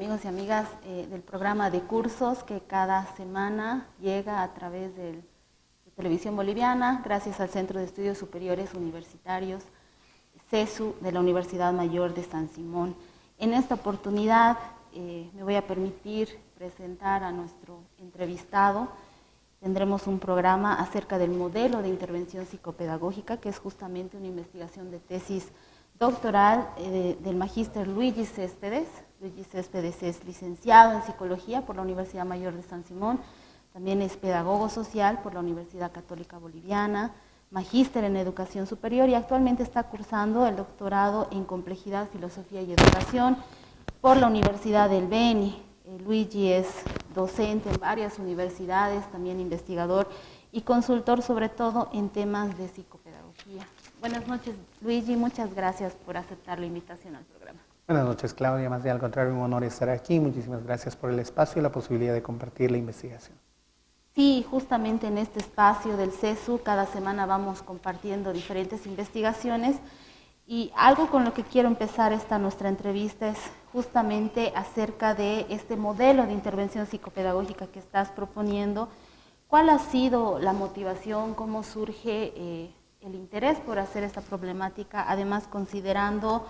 amigos y amigas del programa de cursos que cada semana llega a través de Televisión Boliviana, gracias al Centro de Estudios Superiores Universitarios, CESU, de la Universidad Mayor de San Simón. En esta oportunidad me voy a permitir presentar a nuestro entrevistado. Tendremos un programa acerca del modelo de intervención psicopedagógica, que es justamente una investigación de tesis doctoral del magíster Luigi Céspedes. Luigi Céspedes es licenciado en Psicología por la Universidad Mayor de San Simón, también es pedagogo social por la Universidad Católica Boliviana, magíster en Educación Superior y actualmente está cursando el doctorado en Complejidad, Filosofía y Educación por la Universidad del Beni. Luigi es docente en varias universidades, también investigador y consultor sobre todo en temas de psicopedagogía. Buenas noches, Luigi, muchas gracias por aceptar la invitación al programa. Buenas noches, Claudia, más bien al contrario, un honor estar aquí. Muchísimas gracias por el espacio y la posibilidad de compartir la investigación. Sí, justamente en este espacio del CESU, cada semana vamos compartiendo diferentes investigaciones y algo con lo que quiero empezar nuestra entrevista es justamente acerca de este modelo de intervención psicopedagógica que estás proponiendo. ¿Cuál ha sido la motivación? ¿Cómo surge el interés por hacer esta problemática? Además, considerando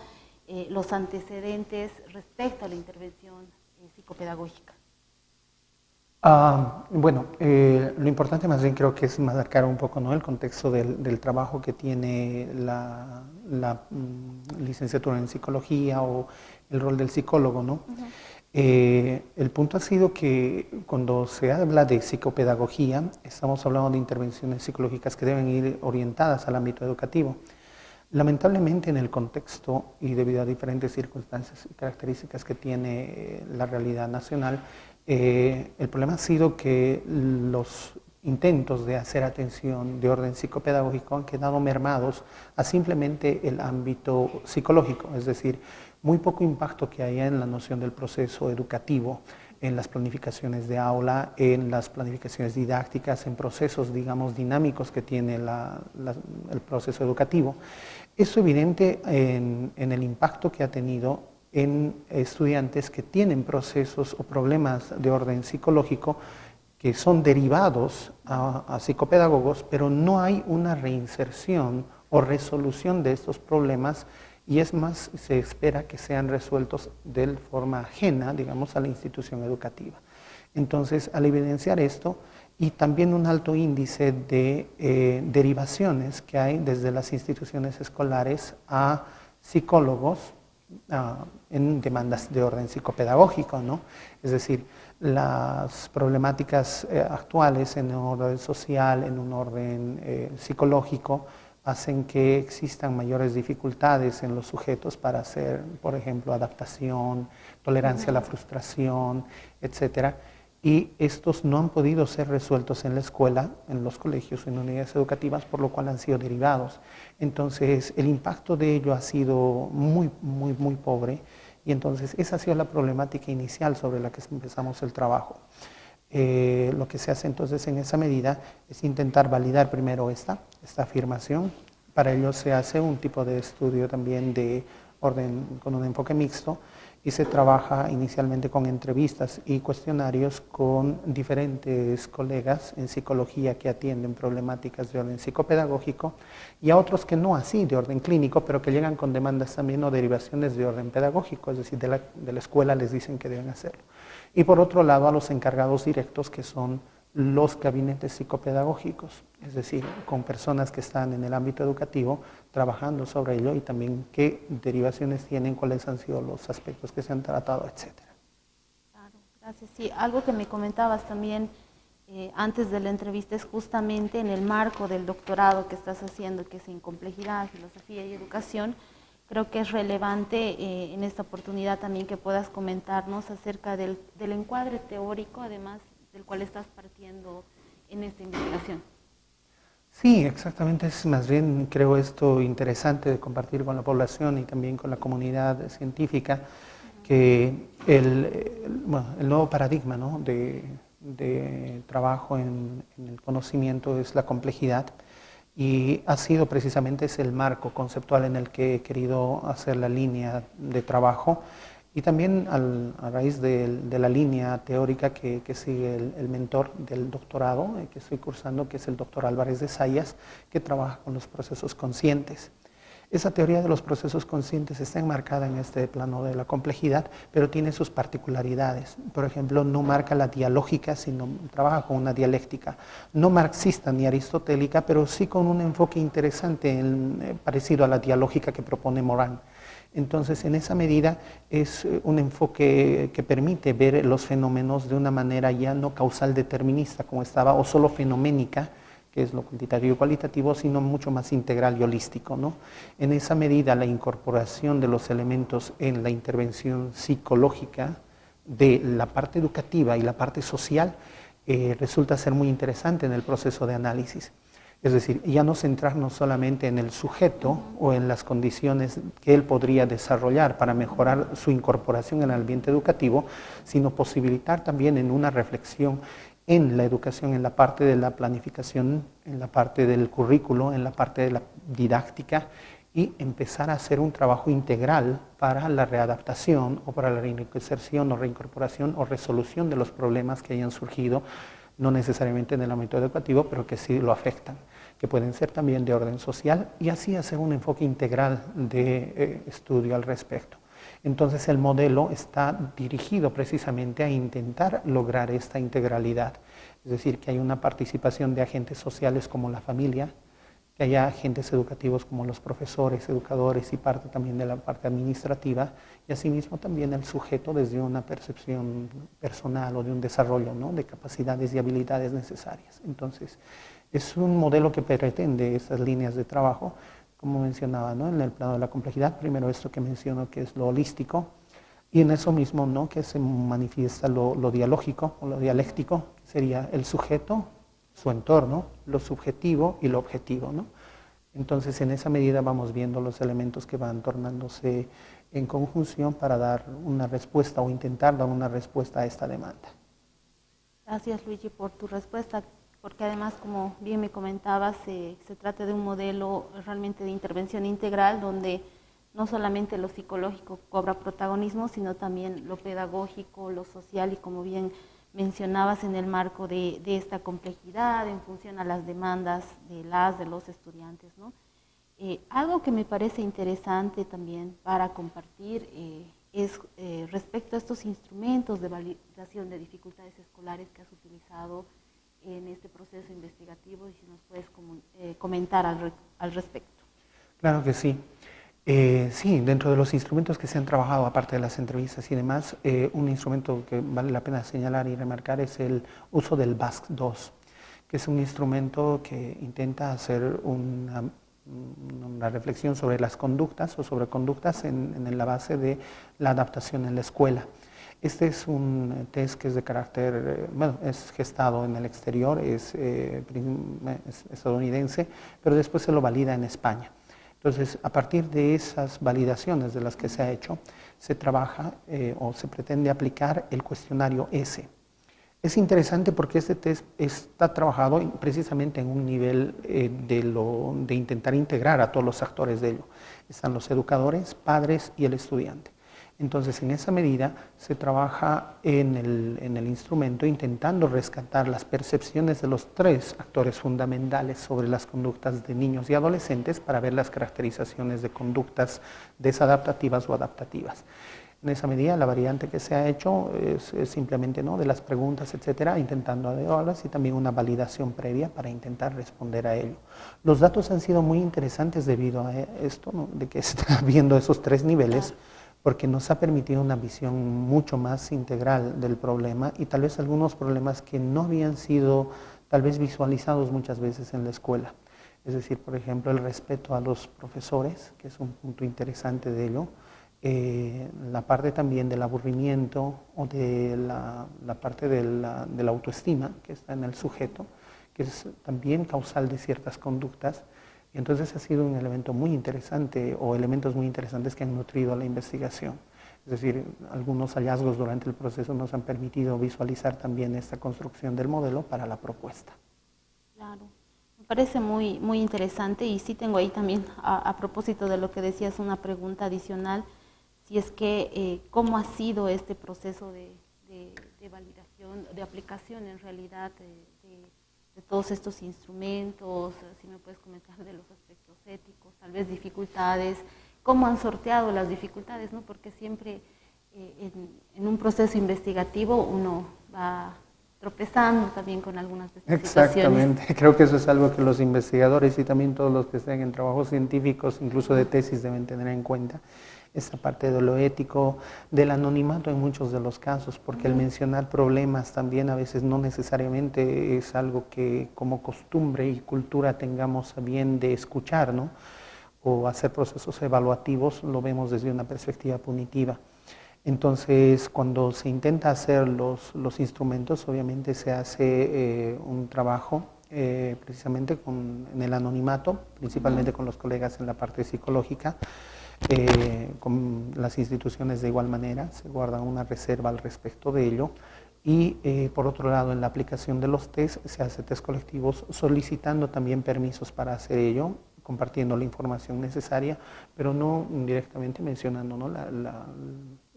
los antecedentes respecto a la intervención psicopedagógica. Lo importante más bien creo que es marcar un poco, ¿no?, el contexto del trabajo que tiene la licenciatura en psicología o el rol del psicólogo, ¿no? El punto ha sido que cuando se habla de psicopedagogía, estamos hablando de intervenciones psicológicas que deben ir orientadas al ámbito educativo. Lamentablemente, en el contexto y debido a diferentes circunstancias y características que tiene la realidad nacional, el problema ha sido que los intentos de hacer atención de orden psicopedagógico han quedado mermados a simplemente el ámbito psicológico, es decir, muy poco impacto que haya en la noción del proceso educativo, en las planificaciones de aula, en las planificaciones didácticas, en procesos, digamos, dinámicos que tiene el proceso educativo. Es evidente en el impacto que ha tenido en estudiantes que tienen procesos o problemas de orden psicológico que son derivados a psicopedagogos, pero no hay una reinserción o resolución de estos problemas y es más, se espera que sean resueltos de forma ajena, digamos, a la institución educativa. Entonces, al evidenciar esto y también un alto índice de derivaciones que hay desde las instituciones escolares a psicólogos en demandas de orden psicopedagógico, ¿no? Es decir, las problemáticas actuales en un orden social, en un orden psicológico, hacen que existan mayores dificultades en los sujetos para hacer, por ejemplo, adaptación, tolerancia a la frustración, etcétera. Y estos no han podido ser resueltos en la escuela, en los colegios, en unidades educativas, por lo cual han sido derivados. Entonces, el impacto de ello ha sido muy pobre. Y entonces, esa ha sido la problemática inicial sobre la que empezamos el trabajo. Lo que se hace entonces en esa medida es intentar validar primero esta afirmación. Para ello se hace un tipo de estudio también de orden con un enfoque mixto y se trabaja inicialmente con entrevistas y cuestionarios con diferentes colegas en psicología que atienden problemáticas de orden psicopedagógico y a otros que no así, de orden clínico, pero que llegan con demandas también o derivaciones de orden pedagógico, es decir, de la escuela les dicen que deben hacerlo. Y por otro lado, a los encargados directos, que son los gabinetes psicopedagógicos, es decir, con personas que están en el ámbito educativo trabajando sobre ello y también qué derivaciones tienen, cuáles han sido los aspectos que se han tratado, etcétera. Claro, gracias. Sí, algo que me comentabas también antes de la entrevista es justamente en el marco del doctorado que estás haciendo, que es en Complejidad, Filosofía y Educación. Creo que es relevante en esta oportunidad también que puedas comentarnos acerca del encuadre teórico, además del cual estás partiendo en esta investigación. Sí, exactamente, es más bien creo esto interesante de compartir con la población y también con la comunidad científica, que el nuevo paradigma, ¿no?, de trabajo en el conocimiento es la complejidad. Y ha sido precisamente ese el marco conceptual en el que he querido hacer la línea de trabajo Y también a raíz de la línea teórica que sigue el mentor del doctorado que estoy cursando, que es el doctor Álvarez de Zayas, que trabaja con los procesos conscientes. Esa teoría de los procesos conscientes está enmarcada en este plano de la complejidad, pero tiene sus particularidades. Por ejemplo, no marca la dialógica, sino trabaja con una dialéctica, no marxista ni aristotélica, pero sí con un enfoque interesante, parecido a la dialógica que propone Morán. Entonces, en esa medida es un enfoque que permite ver los fenómenos de una manera ya no causal determinista, como estaba, o solo fenoménica, que es lo cuantitativo y cualitativo, sino mucho más integral y holístico, ¿no? En esa medida, la incorporación de los elementos en la intervención psicológica de la parte educativa y la parte social resulta ser muy interesante en el proceso de análisis. Es decir, ya no centrarnos solamente en el sujeto o en las condiciones que él podría desarrollar para mejorar su incorporación en el ambiente educativo, sino posibilitar también en una reflexión en la educación, en la parte de la planificación, en la parte del currículo, en la parte de la didáctica, y empezar a hacer un trabajo integral para la readaptación o para la reinserción o reincorporación o resolución de los problemas que hayan surgido, no necesariamente en el ámbito educativo, pero que sí lo afectan, que pueden ser también de orden social, y así hacer un enfoque integral de estudio al respecto. Entonces el modelo está dirigido precisamente a intentar lograr esta integralidad, es decir, que hay una participación de agentes sociales como la familia, que haya agentes educativos como los profesores, educadores y parte también de la parte administrativa, y asimismo también el sujeto desde una percepción personal o de un desarrollo, ¿no?, de capacidades y habilidades necesarias. Entonces, es un modelo que pretende esas líneas de trabajo, como mencionaba, ¿no?, en el plano de la complejidad, primero esto que menciono que es lo holístico, y en eso mismo, ¿no?, que se manifiesta lo dialógico o lo dialéctico, que sería el sujeto, su entorno, lo subjetivo y lo objetivo, ¿no? Entonces, en esa medida vamos viendo los elementos que van tornándose en conjunción para dar una respuesta o intentar dar una respuesta a esta demanda. Gracias, Luigi, por tu respuesta, porque además, como bien me comentabas, se trata de un modelo realmente de intervención integral donde no solamente lo psicológico cobra protagonismo, sino también lo pedagógico, lo social y, como bien mencionabas, en el marco de esta complejidad en función a las demandas de los estudiantes, ¿no? Algo que me parece interesante también para compartir es respecto a estos instrumentos de validación de dificultades escolares que has utilizado en este proceso investigativo, y si nos puedes comentar al respecto. Claro que sí. Sí, dentro de los instrumentos que se han trabajado, aparte de las entrevistas y demás, un instrumento que vale la pena señalar y remarcar es el uso del BASC-2, que es un instrumento que intenta hacer una reflexión sobre las conductas o sobre conductas en la base de la adaptación en la escuela. Este es un test que es de carácter, bueno, es gestado en el exterior, es estadounidense, pero después se lo valida en España. Entonces, a partir de esas validaciones de las que se ha hecho, se trabaja o se pretende aplicar el cuestionario S. Es interesante porque este test está trabajado precisamente en un nivel de intentar integrar a todos los actores de ello. Están los educadores, padres y el estudiante. Entonces, en esa medida se trabaja en el instrumento intentando rescatar las percepciones de los tres actores fundamentales sobre las conductas de niños y adolescentes para ver las caracterizaciones de conductas desadaptativas o adaptativas. En esa medida, la variante que se ha hecho es simplemente, ¿no?, de las preguntas, etcétera, intentando adecuarlas, y también una validación previa para intentar responder a ello. Los datos han sido muy interesantes debido a esto, ¿no?, de que se está viendo esos tres niveles, porque nos ha permitido una visión mucho más integral del problema, y tal vez algunos problemas que no habían sido tal vez visualizados muchas veces en la escuela. Es decir, por ejemplo, el respeto a los profesores, que es un punto interesante de ello, la parte también del aburrimiento o de la parte de la autoestima que está en el sujeto, que es también causal de ciertas conductas. Entonces ha sido un elemento muy interesante o elementos muy interesantes que han nutrido a la investigación. Es decir, algunos hallazgos durante el proceso nos han permitido visualizar también esta construcción del modelo para la propuesta. Claro, me parece muy, muy interesante, y sí tengo ahí también, a propósito de lo que decías, una pregunta adicional si es que cómo ha sido este proceso de validación, de aplicación en realidad de todos estos instrumentos, si me puedes comentar de los aspectos éticos, tal vez dificultades, cómo han sorteado las dificultades, ¿no? Porque siempre en un proceso investigativo uno va tropezando también con algunas de estas Exactamente, situaciones. creo que eso es algo que los investigadores y también todos los que estén en trabajos científicos, incluso de tesis, deben tener en cuenta. Esta parte de lo ético, del anonimato en muchos de los casos, porque el mencionar problemas también a veces no necesariamente es algo que como costumbre y cultura tengamos a bien de escuchar, ¿no? O hacer procesos evaluativos, lo vemos desde una perspectiva punitiva. Entonces, cuando se intenta hacer los instrumentos, obviamente se hace un trabajo precisamente en el anonimato, principalmente con los colegas en la parte psicológica, con las instituciones de igual manera, se guarda una reserva al respecto de ello. Y por otro lado, en la aplicación de los test, se hace test colectivos solicitando también permisos para hacer ello, compartiendo la información necesaria, pero no directamente mencionando, ¿no?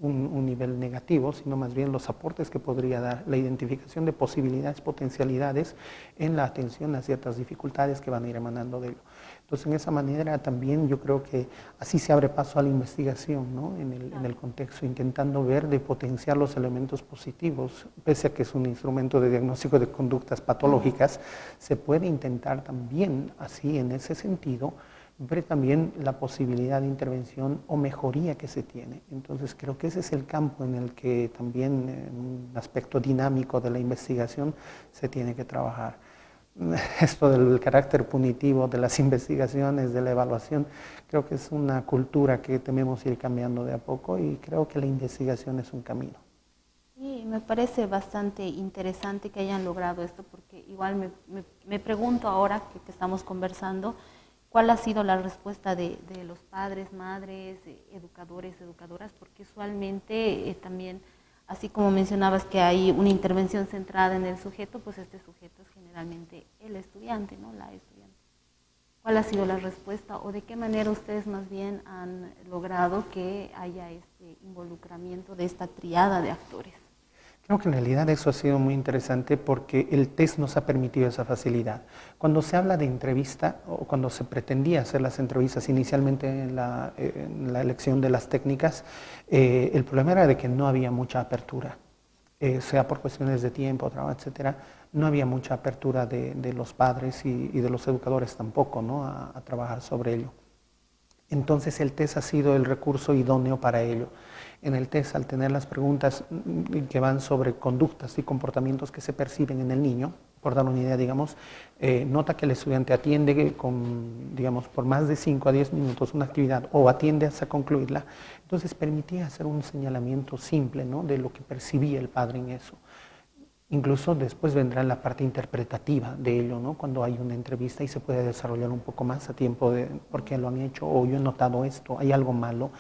un nivel negativo, sino más bien los aportes que podría dar la identificación de posibilidades, potencialidades en la atención a ciertas dificultades que van a ir emanando de ello. Entonces, en esa manera también yo creo que así se abre paso a la investigación, ¿no? En el contexto, intentando ver de potenciar los elementos positivos, pese a que es un instrumento de diagnóstico de conductas patológicas, se puede intentar también, así en ese sentido, ver también la posibilidad de intervención o mejoría que se tiene. Entonces creo que ese es el campo en el que también en un aspecto dinámico de la investigación se tiene que trabajar. Esto del carácter punitivo de las investigaciones, de la evaluación, creo que es una cultura que tememos ir cambiando de a poco y creo que la investigación es un camino. Sí, me parece bastante interesante que hayan logrado esto porque igual me pregunto ahora que estamos conversando, ¿cuál ha sido la respuesta de los padres, madres, educadores, educadoras? Porque usualmente también, así como mencionabas que hay una intervención centrada en el sujeto, pues este sujeto es generalmente el estudiante, ¿no? La estudiante. ¿Cuál ha sido la respuesta o de qué manera ustedes más bien han logrado que haya este involucramiento de esta triada de actores? Creo que en realidad eso ha sido muy interesante porque el test nos ha permitido esa facilidad. Cuando se habla de entrevista o cuando se pretendía hacer las entrevistas inicialmente en la elección de las técnicas, el problema era de que no había mucha apertura, sea por cuestiones de tiempo, trabajo, etcétera. No había mucha apertura de los padres y de los educadores tampoco, ¿no? a trabajar sobre ello. Entonces el test ha sido el recurso idóneo para ello. En el test, al tener las preguntas que van sobre conductas y comportamientos que se perciben en el niño, por dar una idea, digamos, nota que el estudiante atiende por más de 5 a 10 minutos una actividad o atiende hasta concluirla, entonces permitía hacer un señalamiento simple, ¿no? de lo que percibía el padre en eso. Incluso después vendrá la parte interpretativa de ello, ¿no? Cuando hay una entrevista y se puede desarrollar un poco más a tiempo de por qué lo han hecho o yo he notado esto, hay algo malo,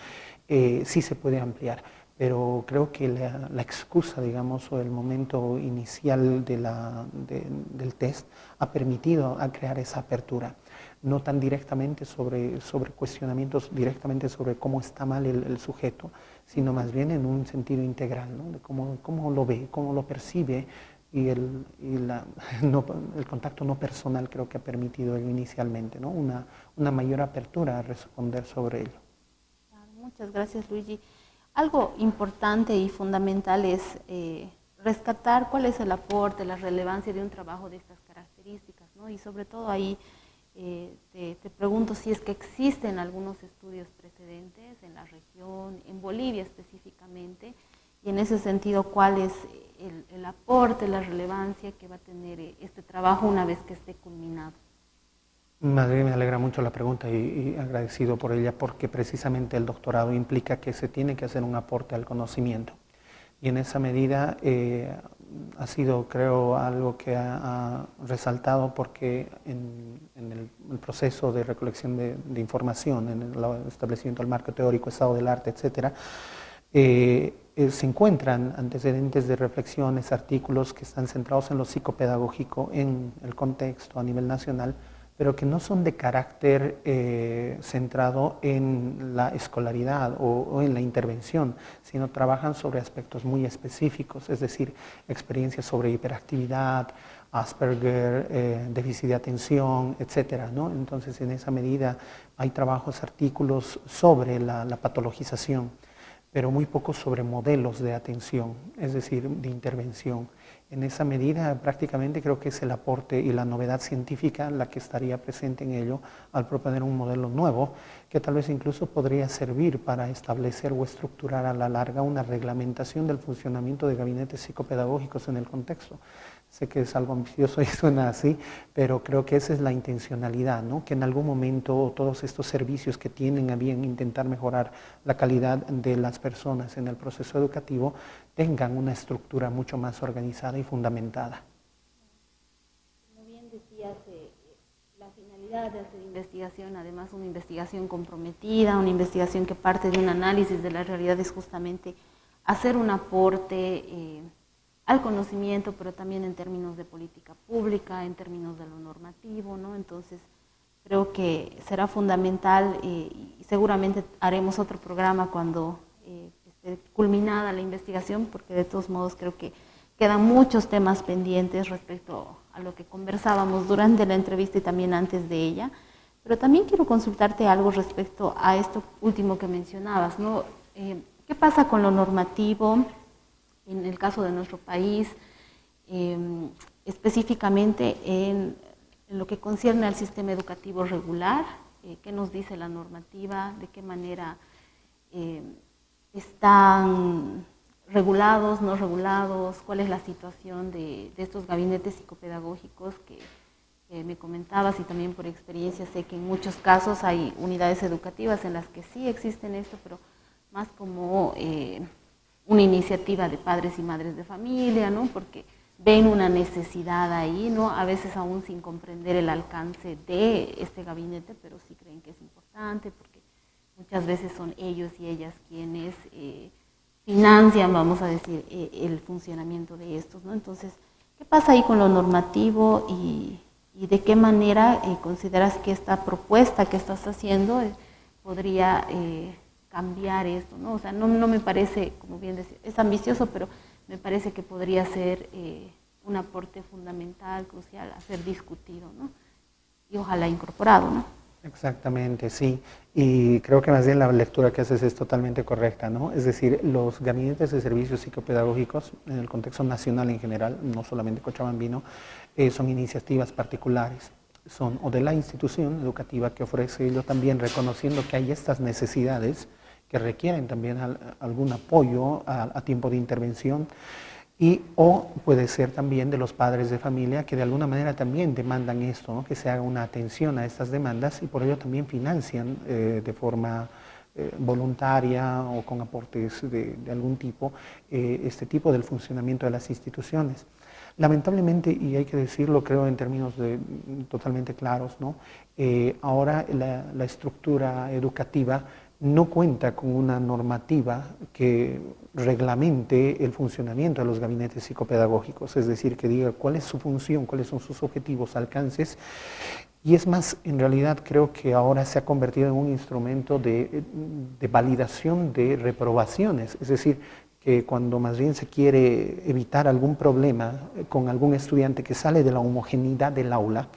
sí se puede ampliar. Pero creo que la excusa, digamos, o el momento inicial del test ha permitido a crear esa apertura. No tan directamente sobre cuestionamientos, directamente sobre cómo está mal el sujeto, sino más bien en un sentido integral, ¿no? De cómo lo ve, cómo lo percibe y el contacto no personal creo que ha permitido ello inicialmente, ¿no? Una mayor apertura a responder sobre ello. Muchas gracias, Luigi. Algo importante y fundamental es rescatar cuál es el aporte, la relevancia de un trabajo de estas características, ¿no? Y sobre todo ahí te pregunto si es que existen algunos estudios precedentes en la región, en Bolivia específicamente, y en ese sentido, ¿cuál es el aporte, la relevancia que va a tener este trabajo una vez que esté culminado? Me alegra mucho la pregunta y agradecido por ella porque precisamente el doctorado implica que se tiene que hacer un aporte al conocimiento. Y en esa medida ha sido, creo, algo que ha resaltado porque en el proceso de recolección de información, en el establecimiento del marco teórico, estado del arte, etcétera, se encuentran antecedentes de reflexiones, artículos que están centrados en lo psicopedagógico, en el contexto a nivel nacional, pero que no son de carácter centrado en la escolaridad o en la intervención, sino trabajan sobre aspectos muy específicos, es decir, experiencias sobre hiperactividad, Asperger, déficit de atención, etcétera, ¿no? Entonces, en esa medida hay trabajos, artículos sobre la patologización, pero muy poco sobre modelos de atención, es decir, de intervención. En esa medida, prácticamente creo que es el aporte y la novedad científica la que estaría presente en ello al proponer un modelo nuevo, que tal vez incluso podría servir para establecer o estructurar a la larga una reglamentación del funcionamiento de gabinetes psicopedagógicos en el contexto. Sé que es algo ambicioso y suena así, pero creo que esa es la intencionalidad, ¿no? Que en algún momento todos estos servicios que tienen a bien intentar mejorar la calidad de las personas en el proceso educativo tengan una estructura mucho más organizada y fundamentada. Como bien decías, la finalidad de hacer investigación, además una investigación comprometida, una investigación que parte de un análisis de la realidad, es justamente hacer un aporte al conocimiento, pero también en términos de política pública, en términos de lo normativo, ¿no? Entonces, creo que será fundamental y seguramente haremos otro programa cuando esté culminada la investigación, porque de todos modos creo que quedan muchos temas pendientes respecto a lo que conversábamos durante la entrevista y también antes de ella. Pero también quiero consultarte algo respecto a esto último que mencionabas, ¿no? ¿Qué pasa con lo normativo en el caso de nuestro país, específicamente en lo que concierne al sistema educativo regular? ¿Qué nos dice la normativa? ¿De qué manera están regulados, no regulados? ¿Cuál es la situación de estos gabinetes psicopedagógicos que me comentabas? Y también por experiencia sé que en muchos casos hay unidades educativas en las que sí existen esto, pero más como una iniciativa de padres y madres de familia, ¿no? Porque ven una necesidad ahí, ¿no? A veces aún sin comprender el alcance de este gabinete, pero sí creen que es importante, porque muchas veces son ellos y ellas quienes financian, vamos a decir, el funcionamiento de estos, ¿no? Entonces, ¿qué pasa ahí con lo normativo y de qué manera consideras que esta propuesta que estás haciendo podría cambiar esto, ¿no? O sea, no me parece, como bien decía, es ambicioso, pero me parece que podría ser un aporte fundamental, crucial, a ser discutido, ¿no? Y ojalá incorporado, ¿no? Exactamente, sí. Y creo que más bien la lectura que haces es totalmente correcta, ¿no? Es decir, los gabinetes de servicios psicopedagógicos en el contexto nacional en general, no solamente cochabambino, son iniciativas particulares. Son o de la institución educativa que ofrece ello, también reconociendo que hay estas necesidades que requieren también algún apoyo a tiempo de intervención, o puede ser también de los padres de familia que de alguna manera también demandan esto, ¿no? Que se haga una atención a estas demandas y por ello también financian de forma voluntaria o con aportes de algún tipo este tipo del funcionamiento de las instituciones. Lamentablemente, y hay que decirlo, creo en términos totalmente claros, ¿no? Ahora la estructura educativa no cuenta con una normativa que reglamente el funcionamiento de los gabinetes psicopedagógicos, es decir, que diga cuál es su función, cuáles son sus objetivos, alcances. Y es más, en realidad creo que ahora se ha convertido en un instrumento de validación de reprobaciones, es decir, que cuando más bien se quiere evitar algún problema con algún estudiante que sale de la homogeneidad del aula,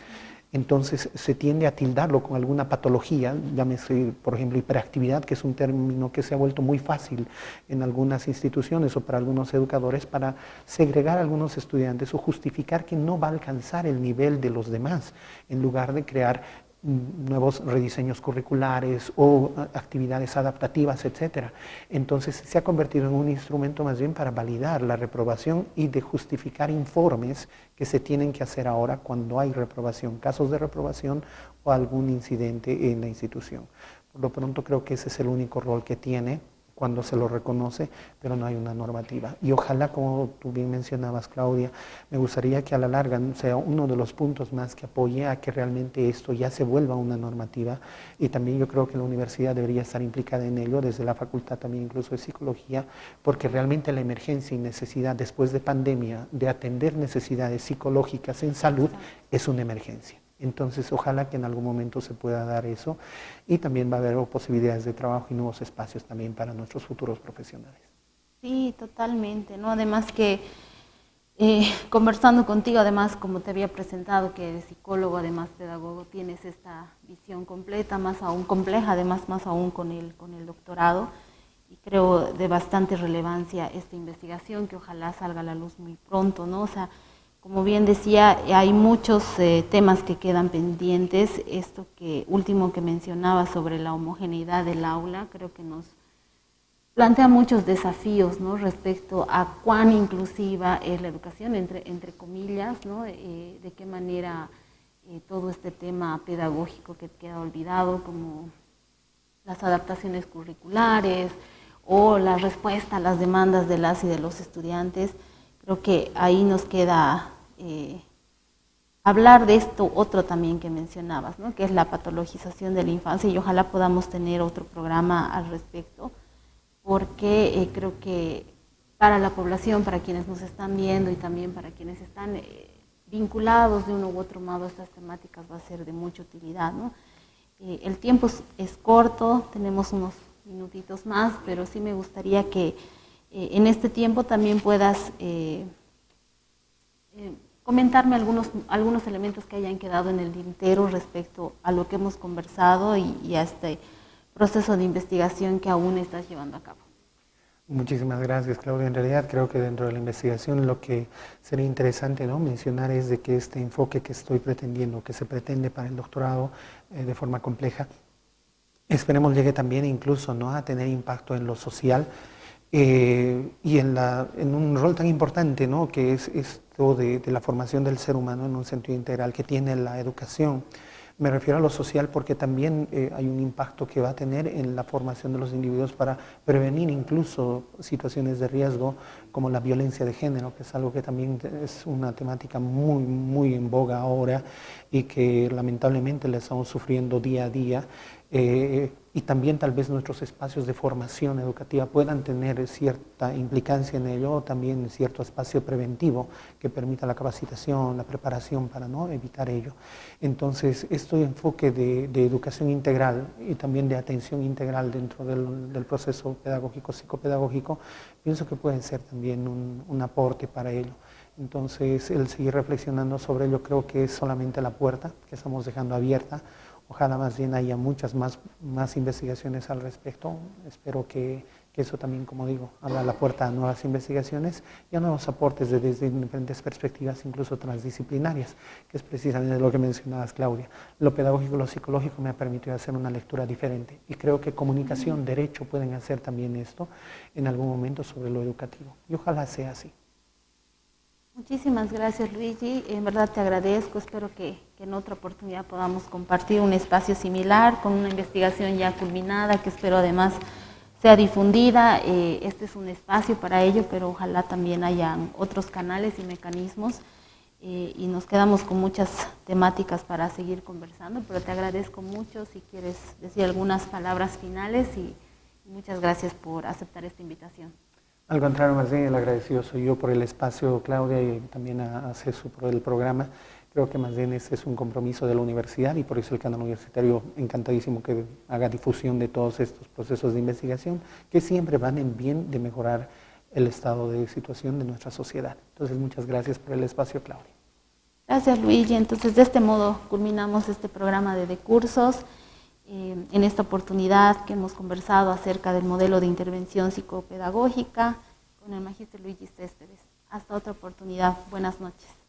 entonces se tiende a tildarlo con alguna patología, llámese por ejemplo hiperactividad, que es un término que se ha vuelto muy fácil en algunas instituciones o para algunos educadores para segregar a algunos estudiantes o justificar que no va a alcanzar el nivel de los demás, en lugar de crear nuevos rediseños curriculares o actividades adaptativas, etcétera. Entonces se ha convertido en un instrumento más bien para validar la reprobación y de justificar informes que se tienen que hacer ahora cuando hay reprobación, casos de reprobación o algún incidente en la institución. Por lo pronto creo que ese es el único rol que tiene cuando se lo reconoce, pero no hay una normativa. Y ojalá, como tú bien mencionabas, Claudia, me gustaría que a la larga sea uno de los puntos más que apoye a que realmente esto ya se vuelva una normativa, y también yo creo que la universidad debería estar implicada en ello, desde la facultad también incluso de psicología, porque realmente la emergencia y necesidad después de pandemia de atender necesidades psicológicas en salud es una emergencia. Entonces, ojalá que en algún momento se pueda dar eso y también va a haber posibilidades de trabajo y nuevos espacios también para nuestros futuros profesionales. Sí, totalmente, ¿no? Además que conversando contigo, además como te había presentado, que eres psicólogo, además pedagogo, tienes esta visión completa, más aún compleja, además más aún con el doctorado, y creo de bastante relevancia esta investigación que ojalá salga a la luz muy pronto, ¿no? O sea, como bien decía, hay muchos temas que quedan pendientes. Esto último que mencionaba sobre la homogeneidad del aula, creo que nos plantea muchos desafíos, ¿no? Respecto a cuán inclusiva es la educación, entre comillas, ¿no? De qué manera todo este tema pedagógico que queda olvidado, como las adaptaciones curriculares o la respuesta a las demandas de las y de los estudiantes. Creo que ahí nos queda hablar de esto otro también que mencionabas, ¿no? Que es la patologización de la infancia, y ojalá podamos tener otro programa al respecto, porque creo que para la población, para quienes nos están viendo y también para quienes están vinculados de uno u otro modo a estas temáticas, va a ser de mucha utilidad, ¿no? El tiempo es corto, tenemos unos minutitos más, pero sí me gustaría que en este tiempo también puedas comentarme algunos elementos que hayan quedado en el tintero respecto a lo que hemos conversado y a este proceso de investigación que aún estás llevando a cabo. Muchísimas gracias, Claudia. En realidad creo que dentro de la investigación lo que sería interesante, ¿no?, mencionar es de que este enfoque que estoy pretendiendo, que se pretende para el doctorado de forma compleja, esperemos llegue también incluso, ¿no?, a tener impacto en lo social y en un rol tan importante, ¿no?, que es esto de la formación del ser humano en un sentido integral que tiene la educación. Me refiero a lo social porque también hay un impacto que va a tener en la formación de los individuos para prevenir incluso situaciones de riesgo como la violencia de género, que es algo que también es una temática muy, muy en boga ahora y que lamentablemente la estamos sufriendo día a día. Y también tal vez nuestros espacios de formación educativa puedan tener cierta implicancia en ello, o también cierto espacio preventivo que permita la capacitación, la preparación para no evitar ello. Entonces, este enfoque de educación integral y también de atención integral dentro del proceso pedagógico, psicopedagógico, pienso que puede ser también un aporte para ello. Entonces, el seguir reflexionando sobre ello creo que es solamente la puerta que estamos dejando abierta. Ojalá más bien haya muchas más investigaciones al respecto. Espero que eso también, como digo, abra la puerta a nuevas investigaciones y a nuevos aportes desde diferentes perspectivas, incluso transdisciplinarias, que es precisamente lo que mencionabas, Claudia. Lo pedagógico y lo psicológico me ha permitido hacer una lectura diferente y creo que comunicación, derecho pueden hacer también esto en algún momento sobre lo educativo y ojalá sea así. Muchísimas gracias, Luigi. En verdad te agradezco. Espero que en otra oportunidad podamos compartir un espacio similar con una investigación ya culminada, que espero además sea difundida. Este es un espacio para ello, pero ojalá también hayan otros canales y mecanismos. Y nos quedamos con muchas temáticas para seguir conversando, pero te agradezco mucho. Si quieres decir algunas palabras finales y muchas gracias por aceptar esta invitación. Al contrario, más bien el agradecido soy yo por el espacio, Claudia, y también a CESU por el programa. Creo que más bien ese es un compromiso de la universidad y por eso el canal universitario encantadísimo que haga difusión de todos estos procesos de investigación que siempre van en bien de mejorar el estado de situación de nuestra sociedad. Entonces, muchas gracias por el espacio, Claudia. Gracias, Luigi. Entonces, de este modo culminamos este programa de Decursos. En esta oportunidad que hemos conversado acerca del modelo de intervención psicopedagógica con el magíster Luigi Céspedes. Hasta otra oportunidad. Buenas noches.